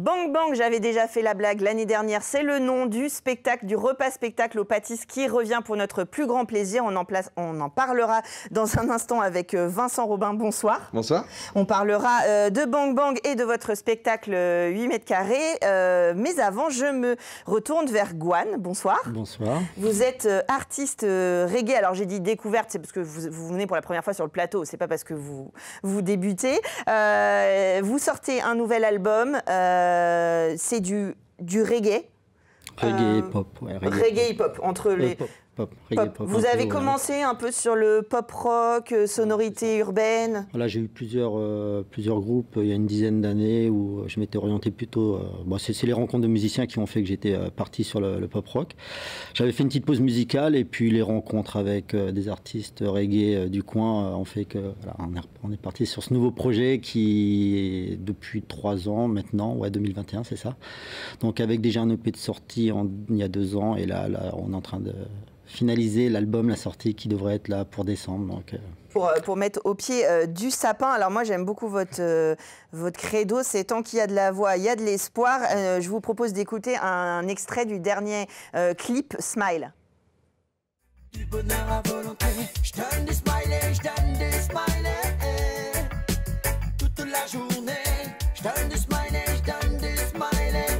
Bang Bang, j'avais déjà fait la blague l'année dernière, c'est le nom du spectacle, du repas spectacle au Pâtisses qui revient pour notre plus grand plaisir. On en parlera dans un instant avec Vincent Robin. Bonsoir. Bonsoir. On parlera de Bang Bang et de votre spectacle 8 mètres carrés. Mais avant, je me retourne vers Gwan. Bonsoir. Bonsoir. Vous êtes artiste reggae. Alors j'ai dit découverte, c'est parce que vous venez pour la première fois sur le plateau. C'est pas parce que vous débutez. Vous sortez un nouvel album. C'est du reggae. Reggae hip-hop. Ouais, reggae hip-hop, entre les... Pop. Vous avez commencé un peu sur le pop-rock, sonorité urbaine. Voilà, j'ai eu plusieurs groupes il y a une dizaine d'années où je m'étais orienté plutôt... c'est les rencontres de musiciens qui ont fait que j'étais parti sur le pop-rock. J'avais fait une petite pause musicale et puis les rencontres avec des artistes reggae du coin ont fait que voilà, on est parti sur ce nouveau projet qui, depuis 3 ans maintenant, 2021 c'est ça. Donc avec déjà un EP de sortie il y a 2 ans et là on est en train de finaliser l'album, la sortie qui devrait être là pour décembre. Donc, pour mettre au pied du sapin. Alors moi j'aime beaucoup votre credo, c'est tant qu'il y a de la voix, il y a de l'espoir. Je vous propose d'écouter un extrait du dernier clip Smile. Du bonheur à volonté, je donne des smileys, je donne des smileys. Toute la journée, je donne des smileys, je donne des smileys.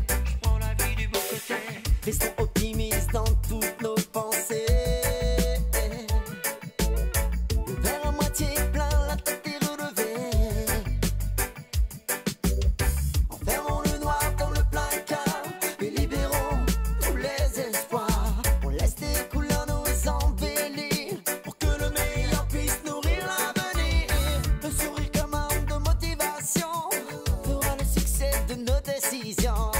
Je prends la vie du bon côté, restons optimistes dans toutes nos pensées. Le verre à moitié plein, la tête est relevée. Enferrons le noir dans le placard et libérons tous les espoirs. On laisse des couleurs nous embellir pour que le meilleur puisse nourrir l'avenir. Le sourire comme arme de motivation fera le succès de nos décisions.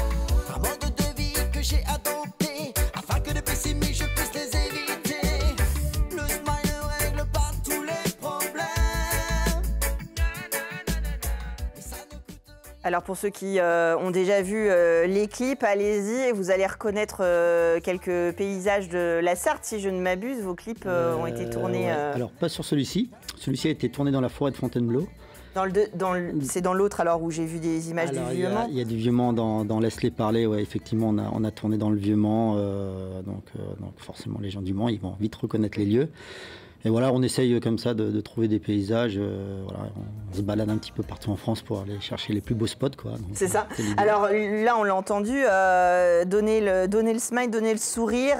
Un mode de vie que j'ai adopté afin que de pessimistes je puisse les éviter. Le smile ne règle pas tous les problèmes. Mais ça ne coûte rien. Alors pour ceux qui ont déjà vu les clips, allez-y et vous allez reconnaître quelques paysages de la Sarthe. Si je ne m'abuse, vos clips ont été tournés... ouais. Alors pas sur celui-ci. Celui-ci a été tourné dans la forêt de Fontainebleau. C'est dans l'autre alors où j'ai vu des images Alors, du Vieux-Mans. Il y a du Vieux-Mans dans Laisse-les parler, ouais, effectivement on a tourné dans le Vieux-Mans, donc forcément les gens du Mans ils vont vite reconnaître les lieux. Et voilà, on essaye comme ça de trouver des paysages, voilà, on se balade un petit peu partout en France pour aller chercher les plus beaux spots, quoi. C'est ça. Alors là, on l'a entendu, donner le smile, donner le sourire,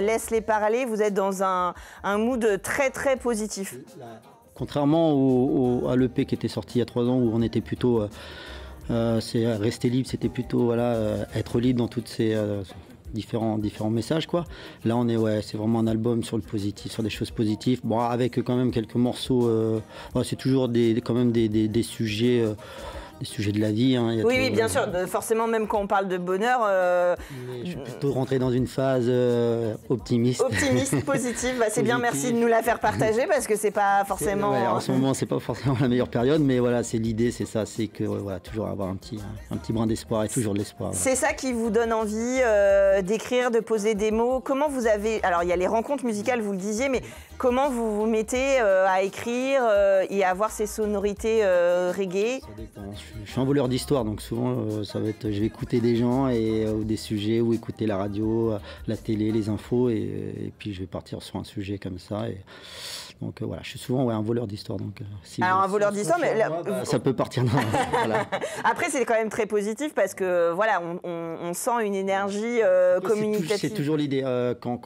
laisse-les parler. Vous êtes dans un mood très très positif. Contrairement à l'EP qui était sorti il y a 3 ans où on était plutôt, c'est rester libre, c'était plutôt voilà, être libre dans toutes ces différents messages quoi. Là on est c'est vraiment un album sur le positif, sur des choses positives. Bon avec quand même quelques morceaux, c'est toujours quand même des sujets. Des sujets de la vie. Hein. Oui, bien sûr. Forcément, même quand on parle de bonheur... je suis plutôt rentré dans une phase optimiste. Optimiste, positive. Bah, c'est bien, merci de nous la faire partager parce que c'est pas forcément... En ce moment, c'est pas forcément la meilleure période, mais voilà, c'est l'idée, c'est ça, c'est que voilà, toujours avoir un petit brin d'espoir et toujours de l'espoir. C'est ça qui vous donne envie d'écrire, de poser des mots. Comment vous avez... Alors, il y a les rencontres musicales, vous le disiez, mais comment vous vous mettez à écrire et à avoir ces sonorités reggae? Ça dépend. Je suis un voleur d'histoire, donc souvent ça va être, je vais écouter des gens ou des sujets ou écouter la radio, la télé, les infos et puis je vais partir sur un sujet comme ça. Donc voilà, je suis souvent un voleur d'histoire. Alors un voleur d'histoire, mais ça peut partir. Voilà. Après c'est quand même très positif parce que voilà, on sent une énergie communicative. C'est toujours l'idée quand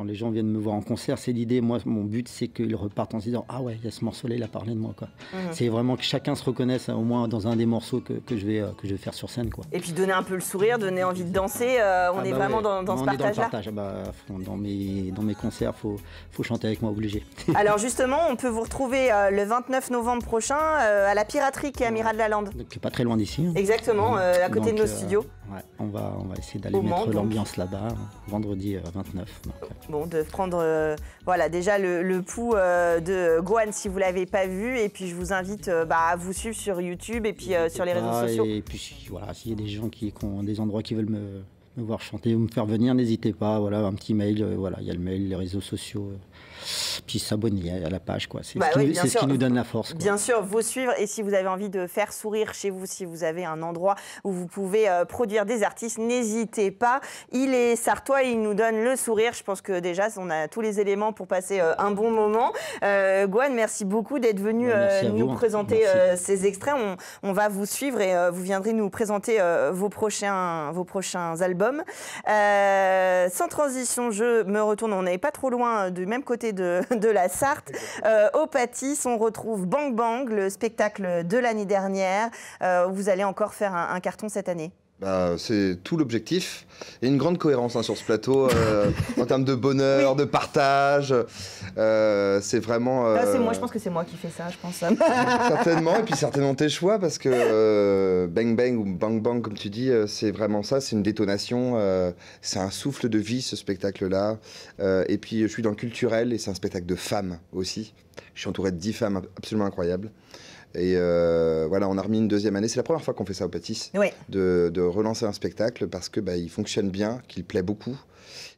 les gens viennent me voir en concert, c'est l'idée. Moi, mon but c'est qu'ils repartent en se disant ah ouais, il y a ce morceau-là, il a parlé de moi quoi. C'est vraiment que chacun se reconnaisse au moins dans un des morceaux que je vais faire sur scène quoi. Et puis donner un peu le sourire, donner envie de danser. On est vraiment dans ce partage-là. Dans mes concerts, faut chanter avec moi obligé. Alors justement, on peut vous retrouver le 29 novembre prochain à la Piraterie qui est à Miral-la-Lande. Donc pas très loin d'ici. Hein. Exactement, à côté de nos studios. Ouais, on va essayer d'aller mettre l'ambiance là-bas, vendredi 29. Bon, de prendre voilà, déjà le pouls de Gwan si vous ne l'avez pas vu. Et puis je vous invite à vous suivre sur YouTube et puis sur les réseaux sociaux. Et puis voilà, s'il y a des gens qui ont des endroits qui veulent me me voir chanter ou me faire venir, n'hésitez pas. Voilà, un petit mail. Voilà, il y a le mail, les réseaux sociaux. Puis s'abonner à la page, quoi. C'est ce qui nous donne la force, quoi. Bien sûr, vous suivre. Et si vous avez envie de faire sourire chez vous, si vous avez un endroit où vous pouvez produire des artistes, n'hésitez pas. Il est sartois, il nous donne le sourire. Je pense que déjà, on a tous les éléments pour passer un bon moment. Gwen, merci beaucoup d'être venu nous présenter ces extraits. On va vous suivre et vous viendrez nous présenter vos prochains albums. Sans transition, je me retourne. On n'est pas trop loin du même côté de la Sarthe. Au Pâtis, on retrouve Bang Bang, le spectacle de l'année dernière. Vous allez encore faire un carton cette année. C'est tout l'objectif. Il y a une grande cohérence sur ce plateau en termes de bonheur, de partage. C'est vraiment. Je pense que c'est moi qui fais ça, je pense. Certainement, et puis certainement tes choix, parce que Bang Bang ou Bang Bang, comme tu dis, c'est vraiment ça, c'est une détonation. C'est un souffle de vie, ce spectacle-là. Et puis je suis dans le culturel et c'est un spectacle de femmes aussi. Je suis entouré de 10 femmes absolument incroyables. Et voilà, on a remis une deuxième année. C'est la première fois qu'on fait ça au Pâtis, de relancer un spectacle parce que il fonctionne bien, qu'il plaît beaucoup.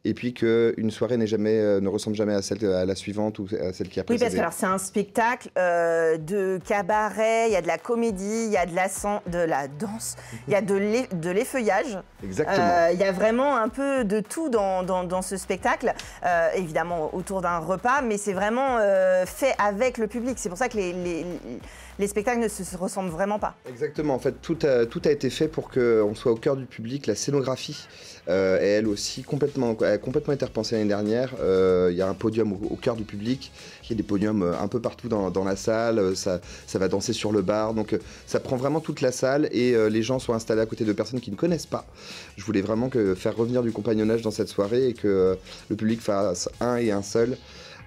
Et puis qu'une soirée ne ressemble jamais à la suivante ou à celle qui a précédé. Oui, parce que alors, c'est un spectacle de cabaret, il y a de la comédie, il y a de la danse, il y a de l'effeuillage. Exactement. Il y a vraiment un peu de tout dans ce spectacle, évidemment autour d'un repas, mais c'est vraiment fait avec le public. C'est pour ça que les spectacles ne se ressemblent vraiment pas. Exactement, en fait, tout a été fait pour qu'on soit au cœur du public. La scénographie est elle aussi complètement été repensée l'année dernière. Il y a un podium au cœur du public, il y a des podiums un peu partout dans la salle, ça va danser sur le bar, donc ça prend vraiment toute la salle et les gens sont installés à côté de personnes qui ne connaissent pas. Je voulais vraiment faire revenir du compagnonnage dans cette soirée et que le public fasse un et un seul.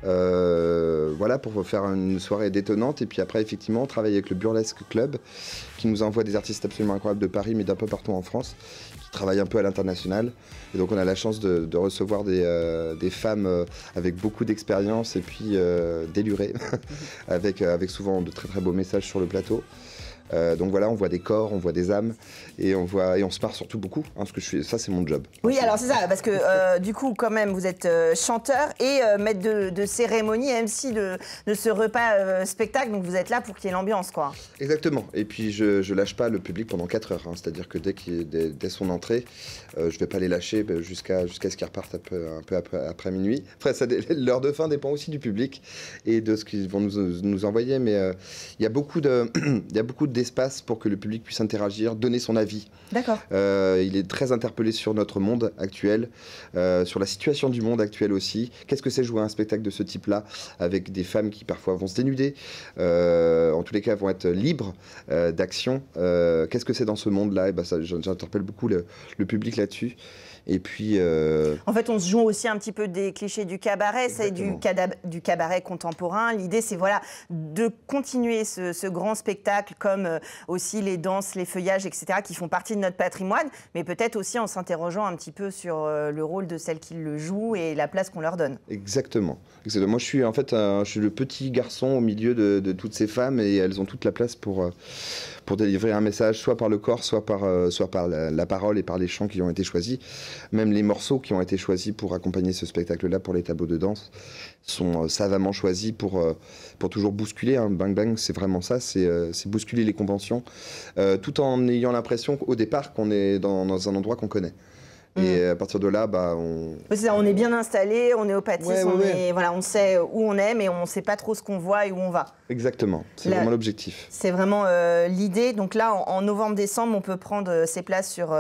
Voilà, pour faire une soirée détonnante. Et puis après, effectivement, on travaille avec le Burlesque Club qui nous envoie des artistes absolument incroyables de Paris, mais d'un peu partout en France, qui travaillent un peu à l'international. Et donc on a la chance de recevoir des femmes avec beaucoup d'expérience et puis délurées, avec souvent de très très beaux messages sur le plateau. Donc voilà, on voit des corps, on voit des âmes et on se marre surtout beaucoup, parce que ça c'est mon job. Oui, alors c'est ça, parce que du coup quand même vous êtes chanteur et maître de cérémonie, MC de ce repas spectacle, donc vous êtes là pour qu'il y ait l'ambiance, quoi. Exactement, et puis je lâche pas le public pendant 4 heures, c'est-à-dire que dès son entrée, je vais pas les lâcher jusqu'à ce qu'ils repartent un peu après minuit. Après, l'heure de fin dépend aussi du public et de ce qu'ils vont nous envoyer, mais il y a beaucoup d'espace pour que le public puisse interagir, donner son avis. D'accord. Il est très interpellé sur notre monde actuel, sur la situation du monde actuel aussi. Qu'est-ce que c'est jouer un spectacle de ce type-là, avec des femmes qui parfois vont se dénuder, en tous les cas vont être libres d'action. Qu'est-ce que c'est dans ce monde-là? Et j'interpelle beaucoup le public là-dessus. Et puis... En fait, on se joue aussi un petit peu des clichés du cabaret, c'est du cabaret contemporain. L'idée, c'est de continuer ce grand spectacle, comme aussi les danses, les feuillages, etc., qui font partie de notre patrimoine, mais peut-être aussi en s'interrogeant un petit peu sur le rôle de celles qui le jouent et la place qu'on leur donne. Exactement. Moi, je suis le petit garçon au milieu de toutes ces femmes et elles ont toute la place pour délivrer un message, soit par le corps, soit par la parole et par les chants qui ont été choisis. Même les morceaux qui ont été choisis pour accompagner ce spectacle-là, pour les tableaux de danse, sont savamment choisis pour toujours bousculer. Bang Bang, c'est vraiment ça, c'est bousculer les conventions, tout en ayant l'impression au départ qu'on est dans un endroit qu'on connaît. Et à partir de là, on est bien installé, on est au Pâtis, on sait où on est, mais on ne sait pas trop ce qu'on voit et où on va. Exactement, c'est vraiment l'objectif. C'est vraiment l'idée. Donc là, en novembre-décembre, on peut prendre ses places sur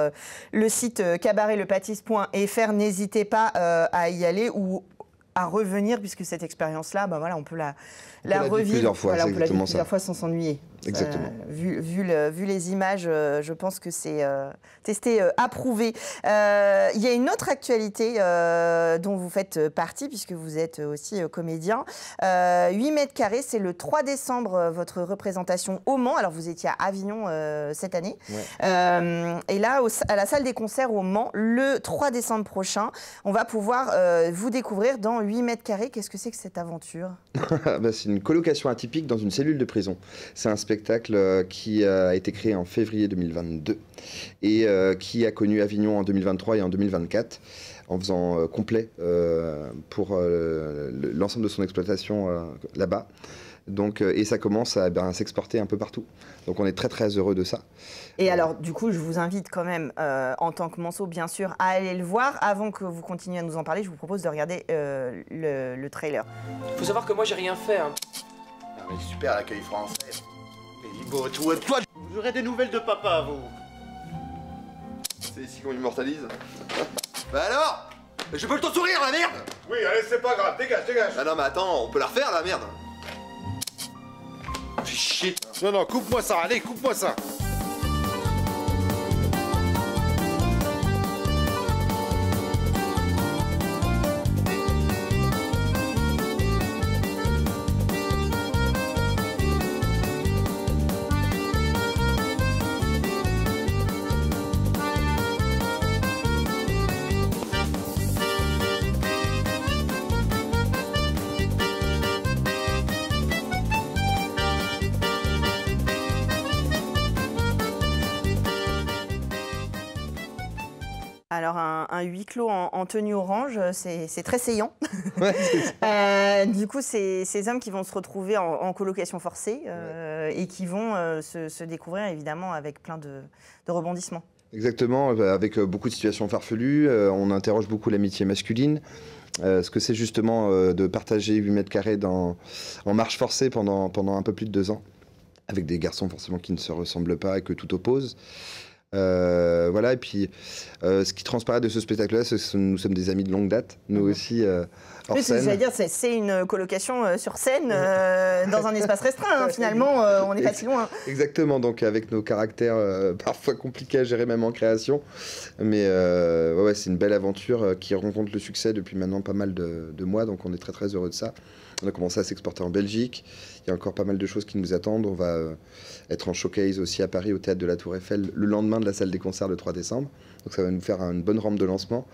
le site cabaretlepâtis.fr. N'hésitez pas à y aller ou à revenir, puisque cette expérience-là, on peut la revivre plusieurs fois, on peut la vivre plusieurs fois sans s'ennuyer. Exactement. Vu les images, je pense que c'est testé, approuvé. Il y a une autre actualité dont vous faites partie, puisque vous êtes aussi comédien. 8 mètres carrés, c'est le 3 décembre, votre représentation au Mans. Alors, vous étiez à Avignon cette année. Ouais. Et là, à la salle des concerts au Mans, le 3 décembre prochain, on va pouvoir vous découvrir dans 8 mètres carrés. Qu'est-ce que c'est que cette aventure? C'est une colocation atypique dans une cellule de prison. C'est un spectacle spectacle qui a été créé en février 2022 et qui a connu Avignon en 2023 et en 2024 en faisant complet pour l'ensemble de son exploitation là-bas. Donc, et ça commence à s'exporter un peu partout. Donc on est très très heureux de ça. Et alors du coup je vous invite quand même en tant que Manceau bien sûr à aller le voir. Avant que vous continuiez à nous en parler, je vous propose de regarder le trailer. Faut savoir que moi j'ai rien fait. Hein. Ah mais super l'accueil français. Mais bon, toi, vous aurez des nouvelles de papa, vous. C'est ici qu'on immortalise. Bah alors? Je peux le ton sourire, la merde. Oui, allez, c'est pas grave, dégage, dégage. Ah non mais attends, on peut la refaire, la merde. Fais chier. Non, non, coupe-moi ça, allez, coupe-moi ça. Alors un huis clos en tenue orange, c'est très saillant. Ouais, du coup, c'est ces hommes qui vont se retrouver en colocation forcée et qui vont se découvrir évidemment avec plein de rebondissements. Exactement, avec beaucoup de situations farfelues. On interroge beaucoup l'amitié masculine. Ce que c'est justement de partager 8 mètres carrés en marche forcée pendant un peu plus de 2 ans, avec des garçons forcément qui ne se ressemblent pas et que tout oppose. Voilà, et puis ce qui transparaît de ce spectacle-là, c'est que nous sommes des amis de longue date, nous aussi, hors scène. J'allais dire, c'est une colocation sur scène, dans un espace restreint, hein, finalement, on n'est pas si loin. Exactement, donc avec nos caractères parfois compliqués à gérer même en création, mais ouais, c'est une belle aventure qui rencontre le succès depuis maintenant pas mal de mois, donc on est très très heureux de ça. On a commencé à s'exporter en Belgique, il y a encore pas mal de choses qui nous attendent, on va être en showcase aussi à Paris au Théâtre de la Tour Eiffel le lendemain de la salle des concerts le 3 décembre, donc ça va nous faire une bonne rampe de lancement.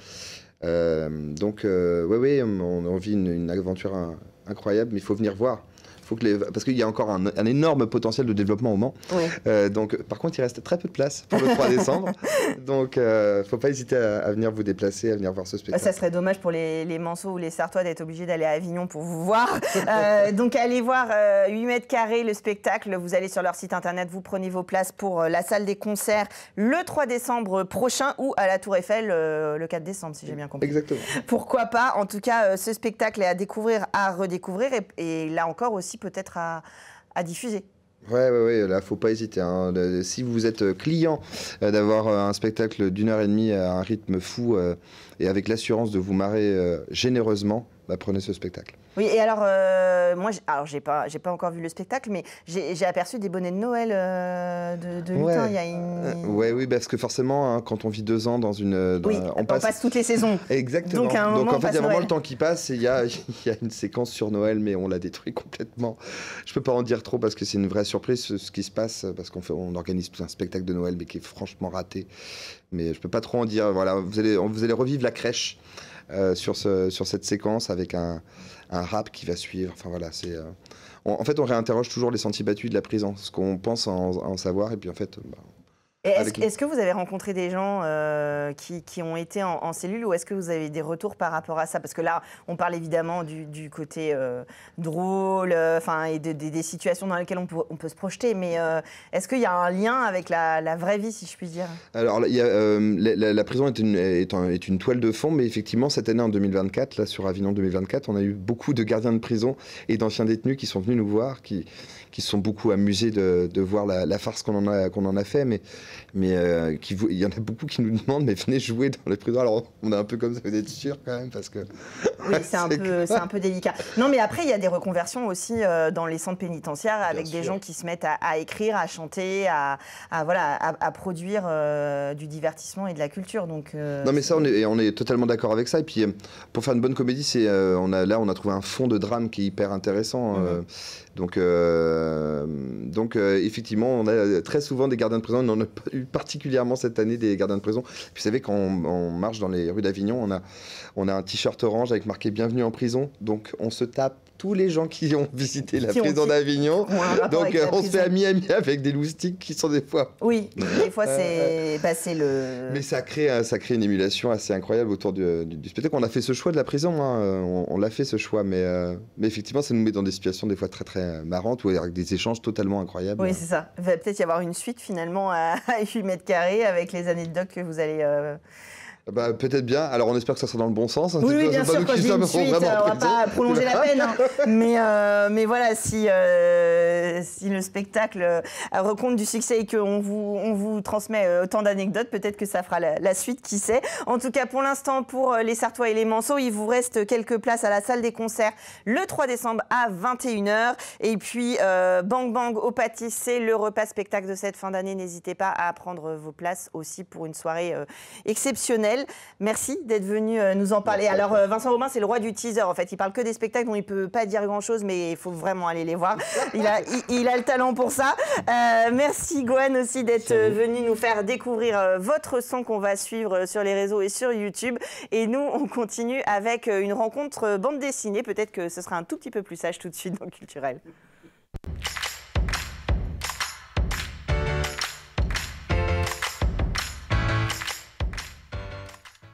Donc ouais, on vit une aventure incroyable, mais il faut venir voir. Parce qu'il y a encore un énorme potentiel de développement au Mans. Oui. Donc, par contre, il reste très peu de place pour le 3 décembre. Donc, il ne faut pas hésiter à venir vous déplacer, à venir voir ce spectacle. Ça serait dommage pour les Manceaux ou les Sartois d'être obligés d'aller à Avignon pour vous voir. Donc, allez voir 8 mètres carrés le spectacle. Vous allez sur leur site internet, vous prenez vos places pour la salle des concerts le 3 décembre prochain ou à la Tour Eiffel le 4 décembre, si j'ai bien compris. Exactement. Pourquoi pas? En tout cas, ce spectacle est à découvrir, à redécouvrir et là encore aussi peut-être à diffuser. Ouais, là, faut pas hésiter. Hein. Si vous êtes client d'avoir un spectacle d'1h30 à un rythme fou et avec l'assurance de vous marrer généreusement, bah, prenez ce spectacle. Oui, et alors, moi, j'ai pas encore vu le spectacle, mais j'ai aperçu des bonnets de Noël de lutin. Ouais. Il y a une... Oui, parce que forcément, hein, quand on vit 2 ans dans une... Oui, on passe toutes les saisons. Exactement. Donc, à un moment, en fait, il y a vraiment Noël. le temps qui passe et il y a une séquence sur Noël, mais on l'a détruit complètement. Je peux pas en dire trop parce que c'est une vraie surprise ce qui se passe, parce qu'on organise tout un spectacle de Noël, mais qui est franchement raté. Mais je peux pas trop en dire. Voilà, vous allez revivre la crèche sur cette séquence avec un rap qui va suivre. Enfin voilà, c'est... En fait, on réinterroge toujours les sentiers battus de la prison, ce qu'on pense en savoir, et puis en fait... Est-ce que vous avez rencontré des gens qui ont été en cellule ou est-ce que vous avez des retours par rapport à ça? Parce que là, on parle évidemment du côté drôle et des situations dans lesquelles on peut se projeter, mais est-ce qu'il y a un lien avec la vraie vie, si je puis dire? Alors, il y a, la prison est une toile de fond, mais effectivement, cette année en 2024, là, sur Avignon 2024, on a eu beaucoup de gardiens de prison et d'anciens détenus qui sont venus nous voir, qui se sont beaucoup amusés de voir la farce qu'on en a fait, mais il y en a beaucoup qui nous demandent, mais venez jouer dans les prisons. Alors on est un peu comme ça, vous êtes sûr quand même, parce que... Oui, c'est un peu délicat. Non, mais après, il y a des reconversions aussi dans les centres pénitentiaires avec des gens qui se mettent à écrire, à chanter, à produire du divertissement et de la culture. Donc, non, mais ça, on est totalement d'accord avec ça. Et puis, pour faire une bonne comédie, on a trouvé un fond de drame qui est hyper intéressant. Donc, effectivement, on a très souvent des gardiens de prison, on ne eu particulièrement cette année des gardiens de prison. Puis, vous savez, quand on marche dans les rues d'Avignon, on a un t-shirt orange avec marqué Bienvenue en prison. Donc on se tape tous les gens qui ont visité la prison d'Avignon. Donc on se fait ami avec des loustiques qui sont des fois... Oui, des fois c'est le... Mais ça crée une émulation assez incroyable autour du spectacle. On a fait ce choix de la prison, hein. On l'a fait ce choix, mais effectivement ça nous met dans des situations des fois très très marrantes ou avec des échanges totalement incroyables. Oui, c'est ça. Il va peut-être y avoir une suite finalement à 8 mètres carrés avec les anecdotes que vous allez... Bah, peut-être bien. Alors, on espère que ça sera dans le bon sens. Oui, bien sûr, quand je dis une suite, on ne va pas prolonger la peine. Hein. Mais voilà, si le spectacle raconte du succès et qu'on vous transmet autant d'anecdotes, peut-être que ça fera la suite, qui sait. En tout cas, pour l'instant, pour les Sartois et les Manceaux, il vous reste quelques places à la salle des concerts le 3 décembre à 21h. Et puis, Bang Bang au Pâtis, c'est le repas spectacle de cette fin d'année. N'hésitez pas à prendre vos places aussi pour une soirée exceptionnelle. Merci d'être venu nous en parler. Alors, Vincent Robin, c'est le roi du teaser, en fait. Il parle que des spectacles dont il ne peut pas dire grand-chose, mais il faut vraiment aller les voir. Il a le talent pour ça. Merci, Gwen, aussi, d'être venu nous faire découvrir votre son qu'on va suivre sur les réseaux et sur YouTube. Et nous, on continue avec une rencontre bande dessinée. Peut-être que ce sera un tout petit peu plus sage tout de suite dans Culturel.